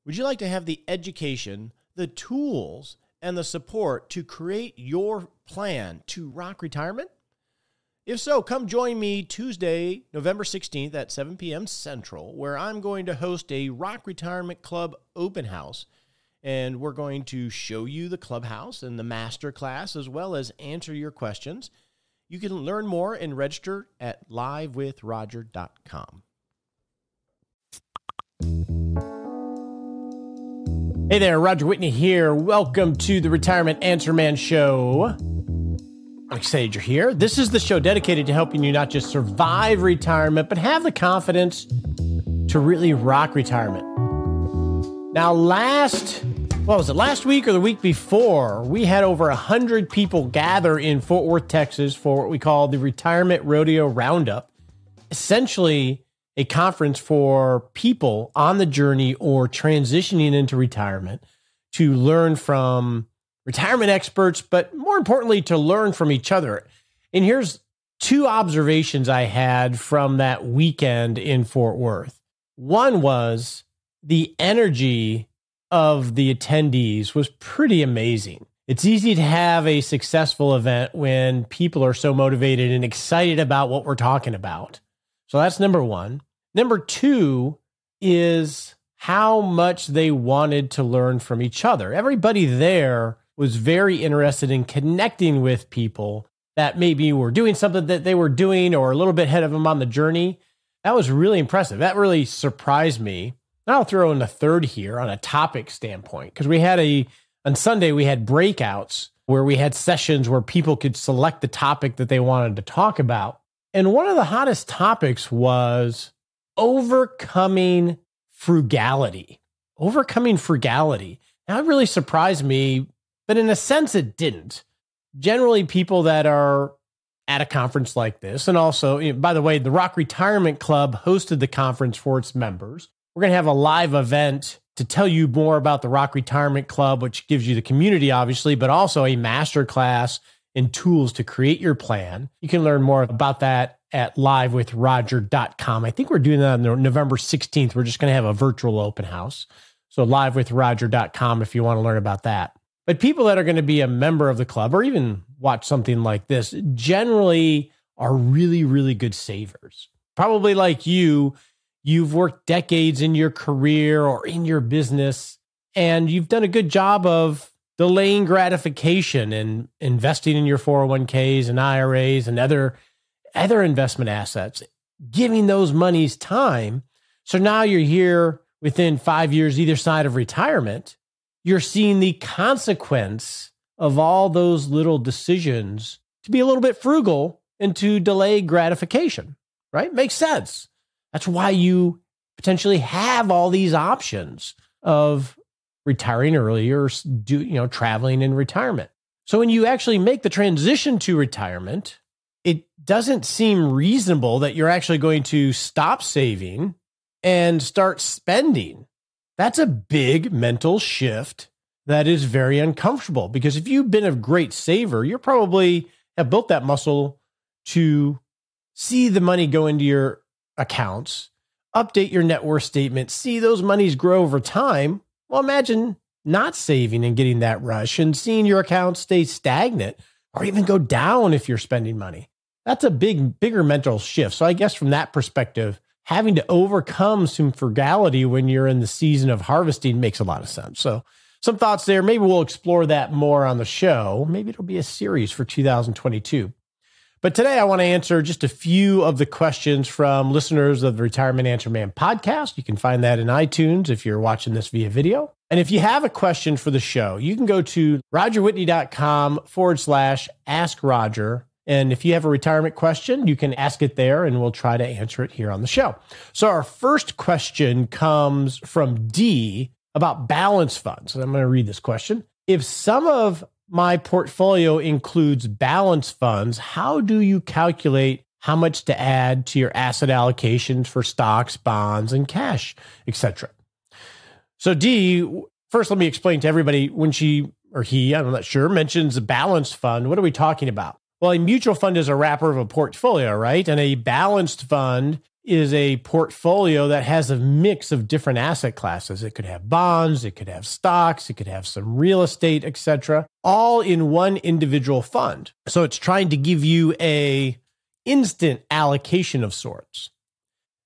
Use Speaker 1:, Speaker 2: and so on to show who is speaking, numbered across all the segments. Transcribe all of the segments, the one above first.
Speaker 1: Would you like to have the education, the tools, and the support to create your plan to rock retirement? If so, come join me Tuesday, November 16th at 7 p.m. Central, where I'm going to host a Rock Retirement Club open house. And we're going to show you the clubhouse and the master class, as well as answer your questions. You can learn more and register at livewithroger.com. Hey there, Roger Whitney here. Welcome to the Retirement Answer Man Show. I'm excited you're here. This is the show dedicated to helping you not just survive retirement, but have the confidence to really rock retirement. Now, last week or the week before, we had over 100 people gather in Fort Worth, Texas for what we call the Retirement Rodeo Round-Up. Essentially, a conference for people on the journey or transitioning into retirement to learn from retirement experts, but more importantly, to learn from each other. And here's two observations I had from that weekend in Fort Worth. One was the energy of the attendees was pretty amazing. It's easy to have a successful event when people are so motivated and excited about what we're talking about. So that's number one. Number two is how much they wanted to learn from each other. Everybody there was very interested in connecting with people that maybe were doing something that they were doing or a little bit ahead of them on the journey. That was really impressive. That really surprised me. And I'll throw in a third here on a topic standpoint, because on Sunday, we had breakouts where we had sessions where people could select the topic that they wanted to talk about. And one of the hottest topics was overcoming frugality. Overcoming frugality. Now, it really surprised me, but in a sense, it didn't. Generally, people that are at a conference like this, and also, by the way, the Rock Retirement Club hosted the conference for its members. We're going to have a live event to tell you more about the Rock Retirement Club, which gives you the community, obviously, but also a master class and tools to create your plan. You can learn more about that at livewithroger.com. I think we're doing that on November 16th. We're just going to have a virtual open house. So livewithroger.com if you want to learn about that. But people that are going to be a member of the club or even watch something like this generally are really, really good savers. Probably like you've worked decades in your career or in your business, and you've done a good job of delaying gratification and investing in your 401ks and IRAs and other investment assets, giving those monies time. So now you're here within 5 years, either side of retirement. You're seeing the consequence of all those little decisions to be a little bit frugal and to delay gratification, right? Makes sense. That's why you potentially have all these options of retiring early or traveling in retirement. So when you actually make the transition to retirement, it doesn't seem reasonable that you're actually going to stop saving and start spending. That's a big mental shift that is very uncomfortable, because if you've been a great saver, you probably have built that muscle to see the money go into your accounts, update your net worth statement, see those monies grow over time. Well, imagine not saving and getting that rush and seeing your account stay stagnant or even go down if you're spending money. That's a bigger mental shift. So I guess from that perspective, having to overcome some frugality when you're in the season of harvesting makes a lot of sense. So some thoughts there. Maybe we'll explore that more on the show. Maybe it'll be a series for 2022. But today I want to answer just a few of the questions from listeners of the Retirement Answer Man podcast. You can find that in iTunes if you're watching this via video. And if you have a question for the show, you can go to rogerwhitney.com/Ask Roger. And if you have a retirement question, you can ask it there and we'll try to answer it here on the show. So our first question comes from D about balance funds. And I'm going to read this question. If some of my portfolio includes balance funds, how do you calculate how much to add to your asset allocations for stocks, bonds, and cash, etc.? So D, first let me explain to everybody, when she or he, I'm not sure, mentions a balance fund, what are we talking about? Well, a mutual fund is a wrapper of a portfolio, right? And a balanced fund is a portfolio that has a mix of different asset classes. It could have bonds, it could have stocks, it could have some real estate, etc., all in one individual fund. So it's trying to give you a instant allocation of sorts.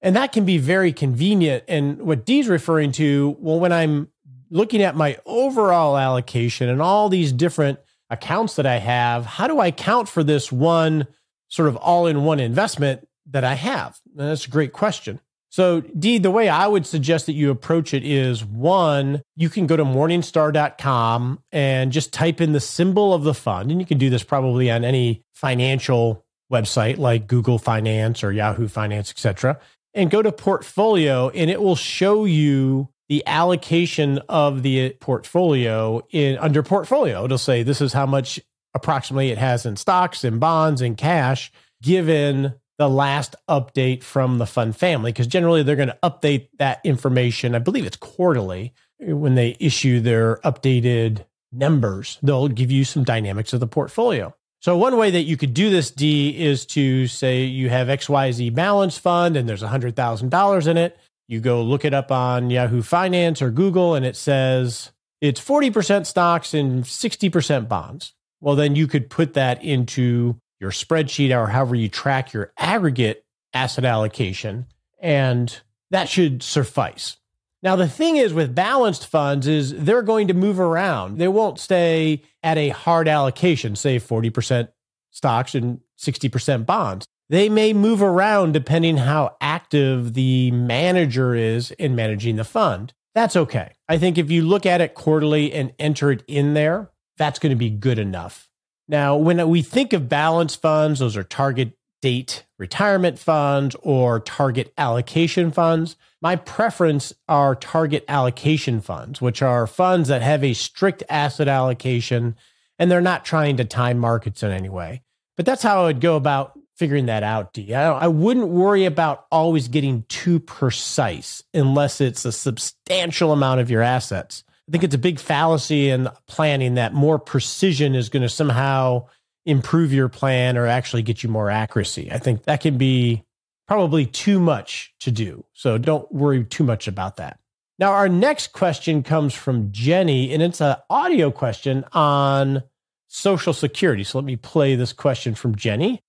Speaker 1: And that can be very convenient. And what Dee's referring to, well, when I'm looking at my overall allocation and all these different accounts that I have, how do I account for this one sort of all-in-one investment that I have? And that's a great question. So, Dee, the way I would suggest that you approach it is, one, you can go to morningstar.com and just type in the symbol of the fund. And you can do this probably on any financial website like Google Finance or Yahoo Finance, etc. And go to portfolio, and it will show you the allocation of the portfolio under portfolio. It'll say this is how much approximately it has in stocks and bonds and cash, given the last update from the fund family, because generally they're going to update that information. I believe it's quarterly when they issue their updated numbers. They'll give you some dynamics of the portfolio. So one way that you could do this, D, is to say you have XYZ balance fund and there's $100,000 in it. You go look it up on Yahoo Finance or Google, and it says it's 40% stocks and 60% bonds. Well, then you could put that into your spreadsheet or however you track your aggregate asset allocation, and that should suffice. Now, the thing is with balanced funds is they're going to move around. They won't stay at a hard allocation, say 40% stocks and 60% bonds. They may move around depending how active the manager is in managing the fund. That's okay. I think if you look at it quarterly and enter it in there, that's going to be good enough. Now, when we think of balanced funds, those are target date retirement funds or target allocation funds. My preference are target allocation funds, which are funds that have a strict asset allocation and they're not trying to time markets in any way. But that's how I would go about figuring that out, D. I wouldn't worry about always getting too precise unless it's a substantial amount of your assets. I think it's a big fallacy in planning that more precision is going to somehow improve your plan or actually get you more accuracy. I think that can be probably too much to do. So don't worry too much about that. Now, our next question comes from Jenny, and it's an audio question on Social Security. So let me play this question from Jenny.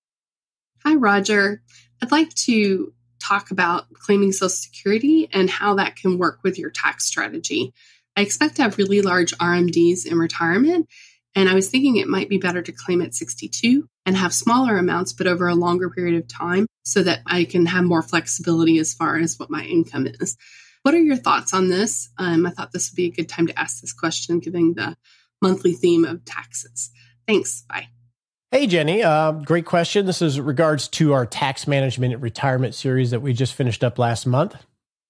Speaker 2: Hi, Roger. I'd like to talk about claiming Social Security and how that can work with your tax strategy. I expect to have really large RMDs in retirement, and I was thinking it might be better to claim at 62 and have smaller amounts, but over a longer period of time so that I can have more flexibility as far as what my income is. What are your thoughts on this? I thought this would be a good time to ask this question, given the monthly theme of taxes. Thanks. Bye.
Speaker 1: Hey, Jenny. Great question. This is regards to our tax management and retirement series that we just finished up last month.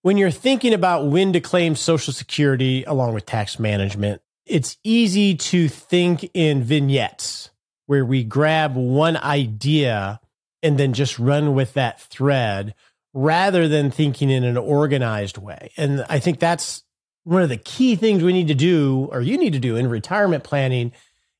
Speaker 1: When you're thinking about when to claim Social Security along with tax management, it's easy to think in vignettes where we grab one idea and then just run with that thread rather than thinking in an organized way. And I think that's one of the key things we need to do, or you need to do in retirement planning,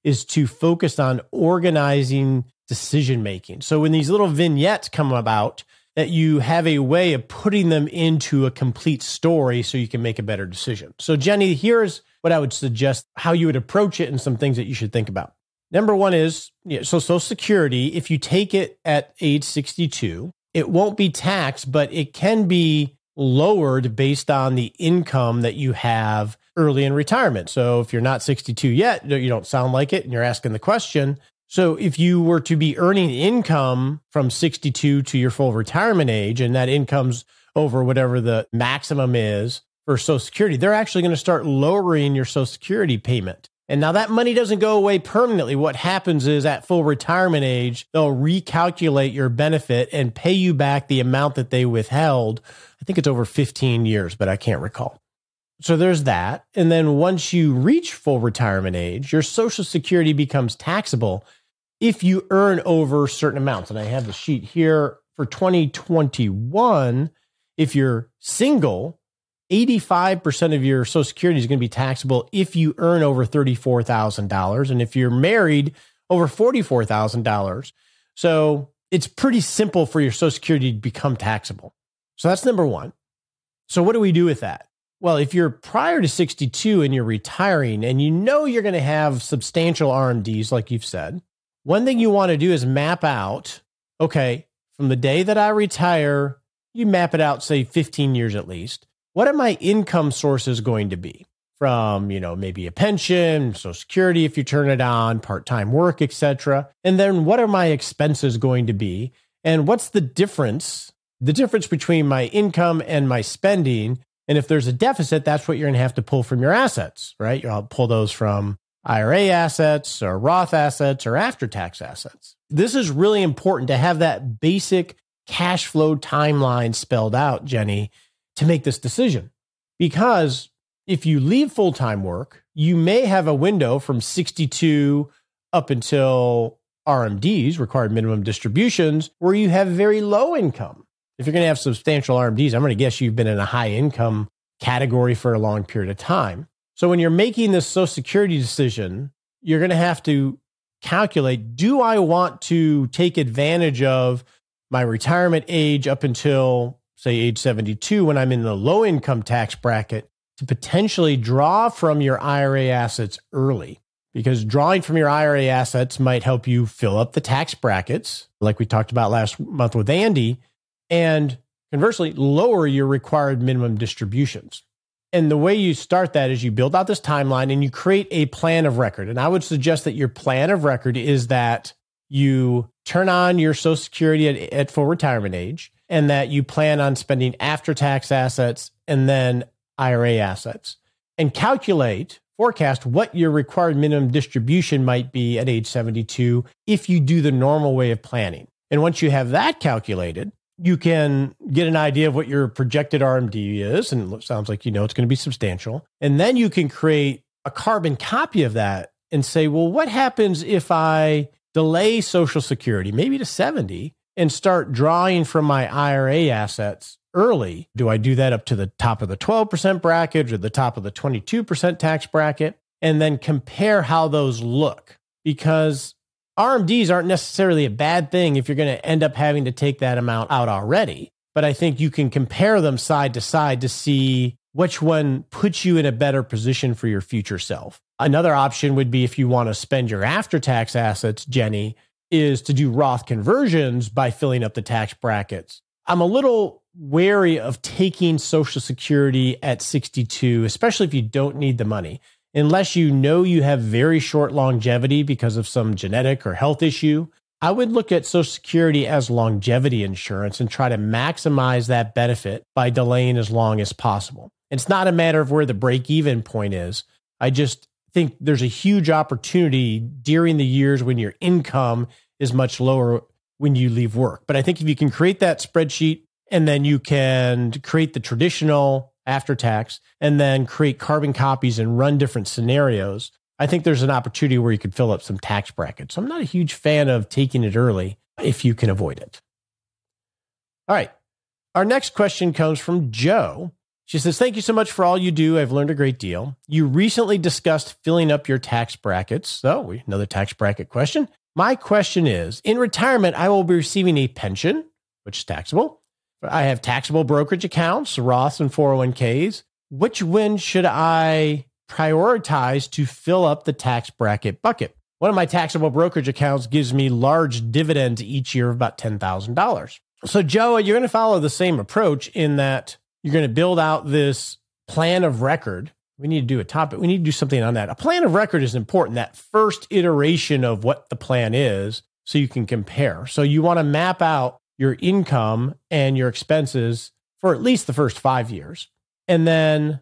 Speaker 1: is to focus on organizing decision-making. So when these little vignettes come about, that you have a way of putting them into a complete story so you can make a better decision. So Jenny, here's what I would suggest, how you would approach it and some things that you should think about. Number one is, so Social Security, if you take it at age 62, it won't be taxed, but it can be lowered based on the income that you have early in retirement. So if you're not 62 yet, you don't sound like it, and you're asking the question. So if you were to be earning income from 62 to your full retirement age, and that income's over whatever the maximum is for Social Security, they're actually going to start lowering your Social Security payment. And now that money doesn't go away permanently. What happens is at full retirement age, they'll recalculate your benefit and pay you back the amount that they withheld. I think it's over 15 years, but I can't recall. So there's that. And then once you reach full retirement age, your Social Security becomes taxable if you earn over certain amounts. And I have the sheet here for 2021. If you're single, 85% of your Social Security is going to be taxable if you earn over $34,000. And if you're married, over $44,000. So it's pretty simple for your Social Security to become taxable. So that's number one. So what do we do with that? Well, if you're prior to 62 and you're retiring and you know you're going to have substantial RMDs, like you've said, one thing you want to do is map out, okay, from the day that I retire, you map it out, say 15 years at least. What are my income sources going to be? From, maybe a pension, Social Security, if you turn it on, part-time work, etc. And then what are my expenses going to be? And what's the difference between my income and my spending? And if there's a deficit, that's what you're going to have to pull from your assets, right? You'll pull those from IRA assets or Roth assets or after-tax assets. This is really important to have that basic cash flow timeline spelled out, Jenny, to make this decision. Because if you leave full-time work, you may have a window from 62 up until RMDs, required minimum distributions, where you have very low income. If you're going to have substantial RMDs, I'm going to guess you've been in a high income category for a long period of time. So when you're making this Social Security decision, you're going to have to calculate, do I want to take advantage of my retirement age up until, say, age 72 when I'm in the low income tax bracket to potentially draw from your IRA assets early? Because drawing from your IRA assets might help you fill up the tax brackets, like we talked about last month with Andy, and conversely, lower your required minimum distributions. And the way you start that is you build out this timeline and you create a plan of record. And I would suggest that your plan of record is that you turn on your Social Security at full retirement age, and that you plan on spending after-tax assets and then IRA assets, and forecast what your required minimum distribution might be at age 72 if you do the normal way of planning. And once you have that calculated, you can get an idea of what your projected RMD is, and it sounds like it's going to be substantial. And then you can create a carbon copy of that and say, well, what happens if I delay Social Security, maybe to 70, and start drawing from my IRA assets early? Do I do that up to the top of the 12% bracket or the top of the 22% tax bracket? And then compare how those look. Because RMDs aren't necessarily a bad thing if you're going to end up having to take that amount out already. But I think you can compare them side to side to see which one puts you in a better position for your future self. Another option would be, if you want to spend your after-tax assets, Jenny, is to do Roth conversions by filling up the tax brackets. I'm a little wary of taking Social Security at 62, especially if you don't need the money. Unless you know you have very short longevity because of some genetic or health issue, I would look at Social Security as longevity insurance and try to maximize that benefit by delaying as long as possible. It's not a matter of where the break-even point is. I just think there's a huge opportunity during the years when your income is much lower when you leave work. But I think if you can create that spreadsheet, and then you can create the traditional after tax, and then create carbon copies and run different scenarios, I think there's an opportunity where you could fill up some tax brackets. So I'm not a huge fan of taking it early if you can avoid it. All right. Our next question comes from Joe. She says, thank you so much for all you do. I've learned a great deal. You recently discussed filling up your tax brackets. So another tax bracket question. My question is, in retirement, I will be receiving a pension, which is taxable. I have taxable brokerage accounts, Roths and 401ks. Which one should I prioritize to fill up the tax bracket bucket? One of my taxable brokerage accounts gives me large dividends each year of about $10,000. So Joe, you're going to follow the same approach in that you're going to build out this plan of record. We need to do a topic. We need to do something on that. A plan of record is important, that first iteration of what the plan is, so you can compare. So you want to map out your income and your expenses for at least the first 5 years, and then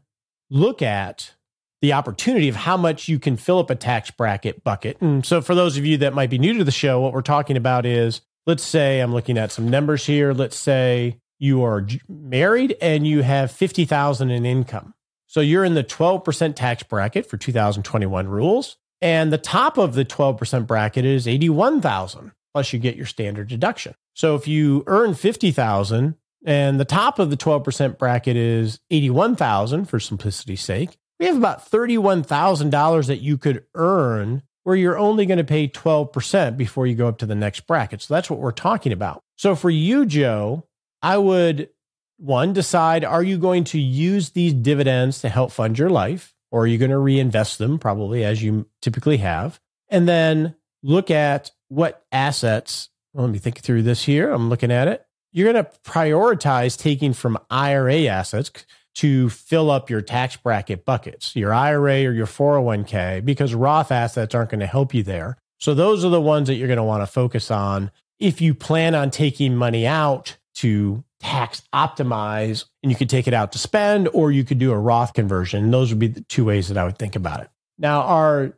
Speaker 1: look at the opportunity of how much you can fill up a tax bracket bucket. And so for those of you that might be new to the show, what we're talking about is, let's say I'm looking at some numbers here. Let's say you are married and you have $50,000 in income. So you're in the 12% tax bracket for 2021 rules. And the top of the 12% bracket is $81,000, plus you get your standard deduction. So if you earn $50,000 and the top of the 12% bracket is $81,000 for simplicity's sake, we have about $31,000 that you could earn where you're only going to pay 12% before you go up to the next bracket. So that's what we're talking about. So for you, Joe, I would, one, decide, are you going to use these dividends to help fund your life? Or are you going to reinvest them, probably as you typically have? And then look at what assets. Well, let me think through this here. I'm looking at it. You're going to prioritize taking from IRA assets to fill up your tax bracket buckets, your IRA or your 401k, because Roth assets aren't going to help you there. So those are the ones that you're going to want to focus on if you plan on taking money out to tax optimize, and you could take it out to spend, or you could do a Roth conversion. Those would be the two ways that I would think about it. Now, our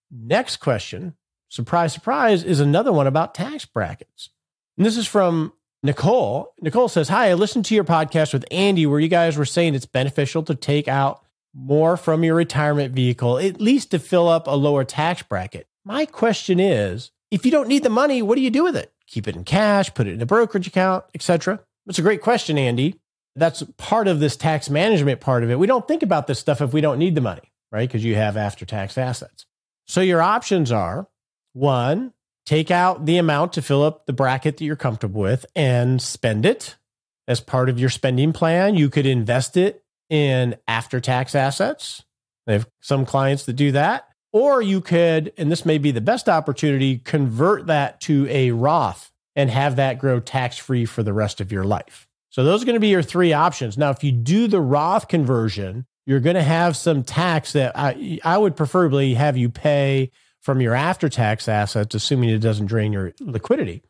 Speaker 1: next question, surprise, surprise, is another one about tax brackets. And this is from Nicole. Nicole says, hi, I listened to your podcast with Andy where you guys were saying it's beneficial to take out more from your retirement vehicle, at least to fill up a lower tax bracket. My question is, if you don't need the money, what do you do with it? Keep it in cash, put it in a brokerage account, etc. That's a great question, Andy. That's part of this tax management part of it. We don't think about this stuff if we don't need the money, right? Because you have after-tax assets. So your options are, one, take out the amount to fill up the bracket that you're comfortable with and spend it as part of your spending plan. You could invest it in after-tax assets. I have some clients that do that. Or you could, and this may be the best opportunity, convert that to a Roth and have that grow tax-free for the rest of your life. So those are going to be your three options. Now, if you do the Roth conversion, you're going to have some tax that I would preferably have you pay from your after-tax assets, assuming it doesn't drain your liquidity.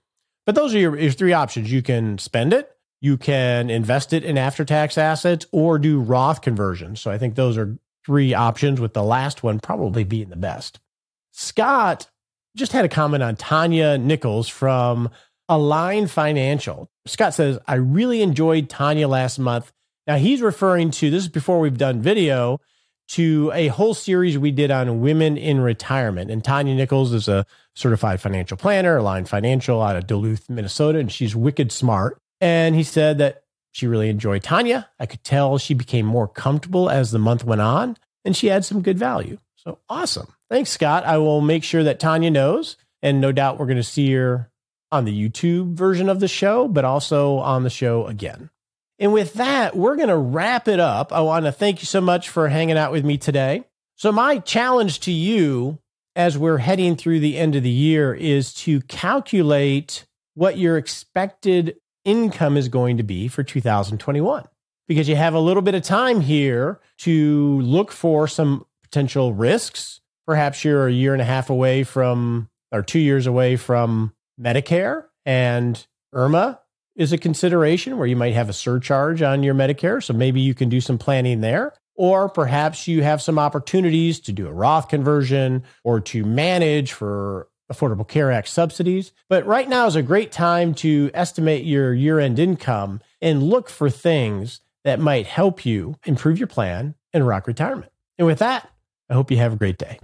Speaker 1: But those are your three options. You can spend it, you can invest it in after-tax assets, or do Roth conversions. So I think those are three options, with the last one probably being the best. Scott just had a comment on Tanya Nichols from Align Financial. Scott says, I really enjoyed Tanya last month. Now he's referring to, this is before we've done video, to a whole series we did on women in retirement. And Tanya Nichols is a certified financial planner, Align Financial out of Duluth, Minnesota, and she's wicked smart. And he said that she really enjoyed Tanya. I could tell she became more comfortable as the month went on, and she had some good value. So awesome. Thanks, Scott. I will make sure that Tanya knows, and no doubt we're going to see her on the YouTube version of the show, but also on the show again. And with that, we're going to wrap it up. I want to thank you so much for hanging out with me today. So my challenge to you as we're heading through the end of the year is to calculate what your expected income is going to be for 2021, because you have a little bit of time here to look for some potential risks. Perhaps you're a year and a half away from, or 2 years away from Medicare, and IRMA is a consideration where you might have a surcharge on your Medicare. So maybe you can do some planning there. Or perhaps you have some opportunities to do a Roth conversion or to manage for Affordable Care Act subsidies. But right now is a great time to estimate your year-end income and look for things that might help you improve your plan and rock retirement. And with that, I hope you have a great day.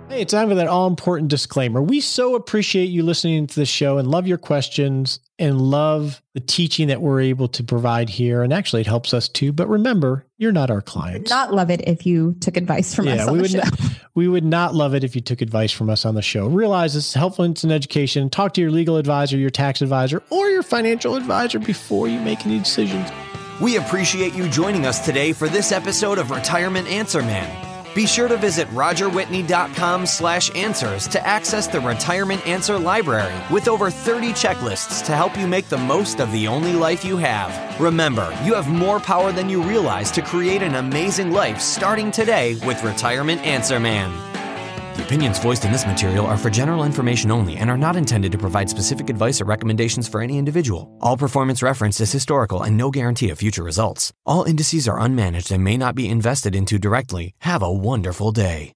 Speaker 1: Hey, it's time for that all-important disclaimer. We so appreciate you listening to the show and love your questions and love the teaching that we're able to provide here. And actually, it helps us too. But remember, you're not our clients.
Speaker 3: Not love it if you took advice from us on the show.
Speaker 1: We would not love it if you took advice from us on the show. Realize this is helpful in education. Talk to your legal advisor, your tax advisor, or your financial advisor before you make any decisions.
Speaker 4: We appreciate you joining us today for this episode of Retirement Answer Man. Be sure to visit rogerwhitney.com/answers to access the Retirement Answer Library with over 30 checklists to help you make the most of the only life you have. Remember, you have more power than you realize to create an amazing life starting today with Retirement Answer Man. The opinions voiced in this material are for general information only and are not intended to provide specific advice or recommendations for any individual. All performance referenced is historical and no guarantee of future results. All indices are unmanaged and may not be invested into directly. Have a wonderful day.